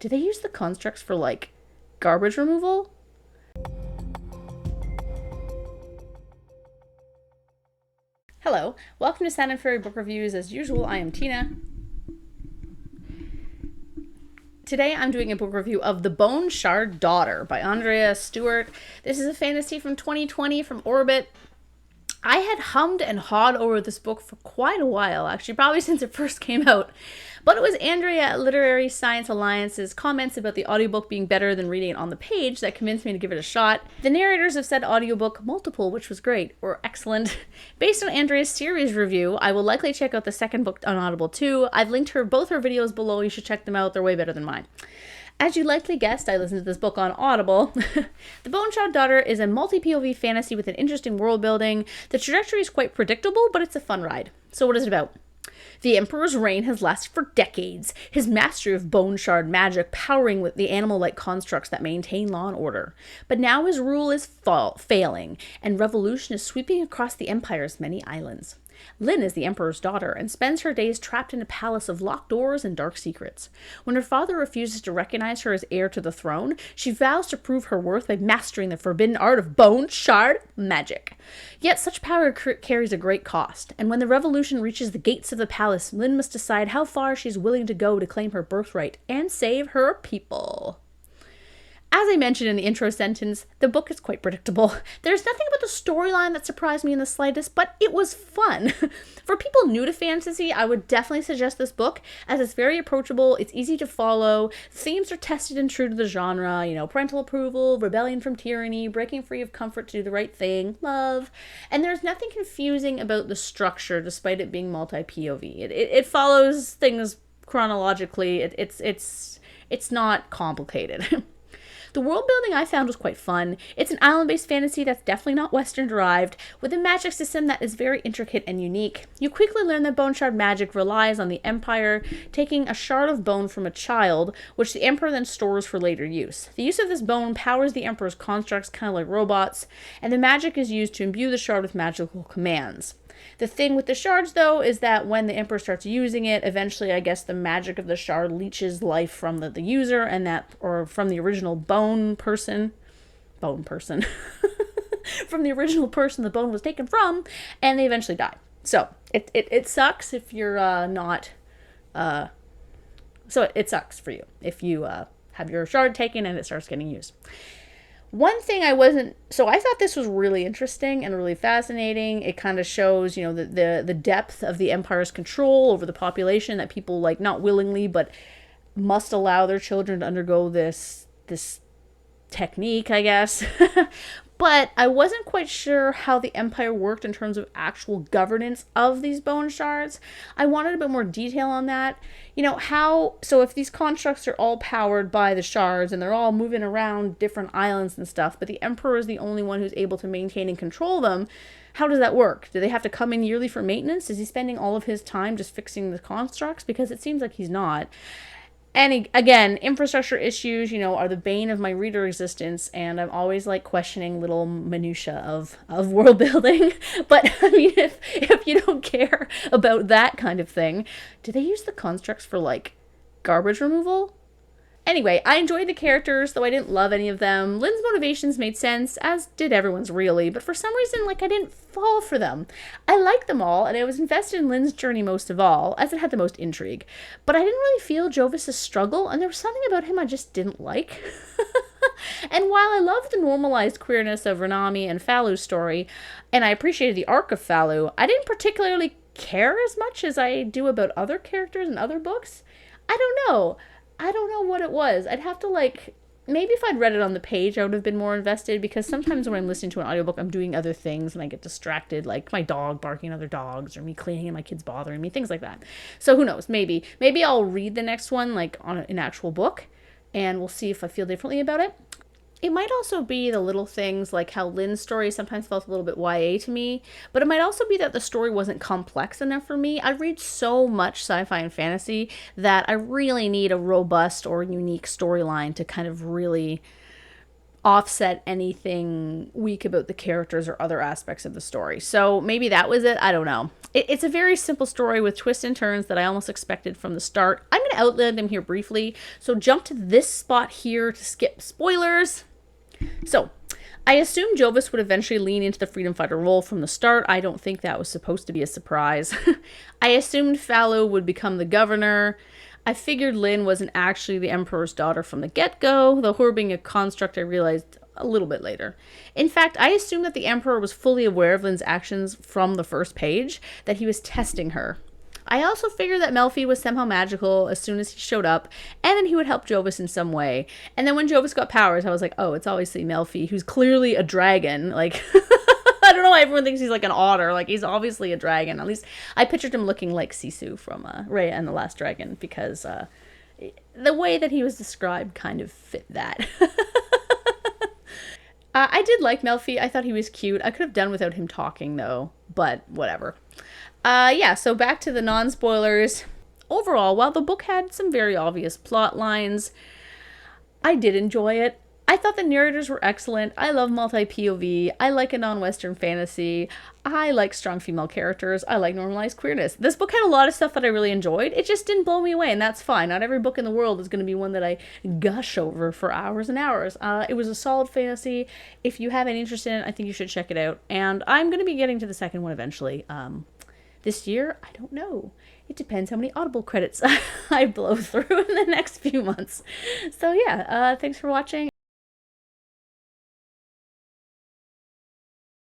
Do they use the constructs for, like, garbage removal? Hello, welcome to Sound and Fairy Book Reviews. As usual, I am Tina. Today I'm doing a book review of The Bone Shard Daughter by Andrea Stewart. This is a fantasy from 2020 from Orbit. I had hummed and hawed over this book for quite a while, actually, probably since it first came out. But it was Andrea at Literary Science Alliance's comments about the audiobook being better than reading it on the page that convinced me to give it a shot. The narrators of said audiobook, multiple, which was great, or excellent. Based on Andrea's series review, I will likely check out the second book on Audible too. I've linked both her videos below. You should check them out. They're way better than mine. As you likely guessed, I listened to this book on Audible. The Bone Shard Daughter is a multi-POV fantasy with an interesting world building. The trajectory is quite predictable, but it's a fun ride. So what is it about? The Emperor's reign has lasted for decades, his mastery of bone shard magic powering with the animal-like constructs that maintain law and order. But now his rule is failing, and revolution is sweeping across the Empire's many islands. Lynn is the Emperor's daughter and spends her days trapped in a palace of locked doors and dark secrets. When her father refuses to recognize her as heir to the throne, she vows to prove her worth by mastering the forbidden art of bone shard magic. Yet such power carries a great cost, and when the revolution reaches the gates of the palace, Lynn must decide how far she's willing to go to claim her birthright and save her people. As I mentioned in the intro sentence, the book is quite predictable. There's nothing about the storyline that surprised me in the slightest, but it was fun. For people new to fantasy, I would definitely suggest this book, as it's very approachable, it's easy to follow, themes are tested and true to the genre, parental approval, rebellion from tyranny, breaking free of comfort to do the right thing, love, and there's nothing confusing about the structure despite it being multi-POV. It follows things chronologically, it's not complicated. The world building I found was quite fun. It's an island-based fantasy that's definitely not Western-derived, with a magic system that is very intricate and unique. You quickly learn that bone shard magic relies on the Empire taking a shard of bone from a child, which the Emperor then stores for later use. The use of this bone powers the Emperor's constructs, kind of like robots, and the magic is used to imbue the shard with magical commands. The thing with the shards, though, is that when the Emperor starts using it, eventually, I guess, the magic of the shard leeches life from the user, or from the original bone person, from the original person the bone was taken from, and they eventually die. So, it sucks if you're it sucks for you if you have your shard taken and it starts getting used. One thing I thought this was really interesting and really fascinating. It kind of shows, the depth of the Empire's control over the population, that people, not willingly, but must allow their children to undergo this technique, I guess. But I wasn't quite sure how the Empire worked in terms of actual governance of these bone shards. I wanted a bit more detail on that. So if these constructs are all powered by the shards and they're all moving around different islands and stuff, but the Emperor is the only one who's able to maintain and control them, how does that work? Do they have to come in yearly for maintenance? Is he spending all of his time just fixing the constructs? Because it seems like he's not. And again, infrastructure issues, are the bane of my reader existence, and I'm always questioning little minutia of world building. But I mean, if you don't care about that kind of thing, do they use the constructs for garbage removal? Anyway, I enjoyed the characters, though I didn't love any of them. Lynn's motivations made sense, as did everyone's really, but for some reason, I didn't fall for them. I liked them all, and I was invested in Lynn's journey most of all, as it had the most intrigue. But I didn't really feel Jovis's struggle, and there was something about him I just didn't like. And while I loved the normalized queerness of Renami and Falu's story, and I appreciated the arc of Falu, I didn't particularly care as much as I do about other characters in other books. I don't know what it was. I'd have to maybe if I'd read it on the page, I would have been more invested, because sometimes when I'm listening to an audiobook, I'm doing other things and I get distracted, like my dog barking at other dogs, or me cleaning and my kids bothering me, things like that. So who knows? Maybe I'll read the next one on an actual book, and we'll see if I feel differently about it. It might also be the little things like how Lynn's story sometimes felt a little bit YA to me, but it might also be that the story wasn't complex enough for me. I read so much sci-fi and fantasy that I really need a robust or unique storyline to kind of really offset anything weak about the characters or other aspects of the story. So maybe that was it. I don't know. It's a very simple story with twists and turns that I almost expected from the start. I'm going to outline them here briefly. So jump to this spot here to skip spoilers. So I assumed Jovis would eventually lean into the freedom fighter role from the start. I don't think that was supposed to be a surprise. I assumed Fallow would become the governor. I figured Lynn wasn't actually the Emperor's daughter from the get-go, though her being a construct I realized a little bit later. In fact, I assumed that the Emperor was fully aware of Lynn's actions from the first page, that he was testing her. I also figured that Melfi was somehow magical as soon as he showed up, and then he would help Jovis in some way. And then when Jovis got powers, I was like, oh, it's obviously Melfi, who's clearly a dragon. Like, I don't know why everyone thinks he's like an otter. Like, he's obviously a dragon. At least I pictured him looking like Sisu from Raya and the Last Dragon, because the way that he was described kind of fit that. I did like Melfi. I thought he was cute. I could have done without him talking, though, but whatever. Yeah, so back to the non-spoilers. Overall, while the book had some very obvious plot lines, I did enjoy it. I thought the narrators were excellent. I love multi-POV. I like a non-Western fantasy. I like strong female characters. I like normalized queerness. This book had a lot of stuff that I really enjoyed. It just didn't blow me away, and that's fine. Not every book in the world is going to be one that I gush over for hours and hours. It was a solid fantasy. If you have any interest in it, I think you should check it out. And I'm going to be getting to the second one eventually. This year, I don't know. It depends how many Audible credits I blow through in the next few months. So yeah, thanks for watching.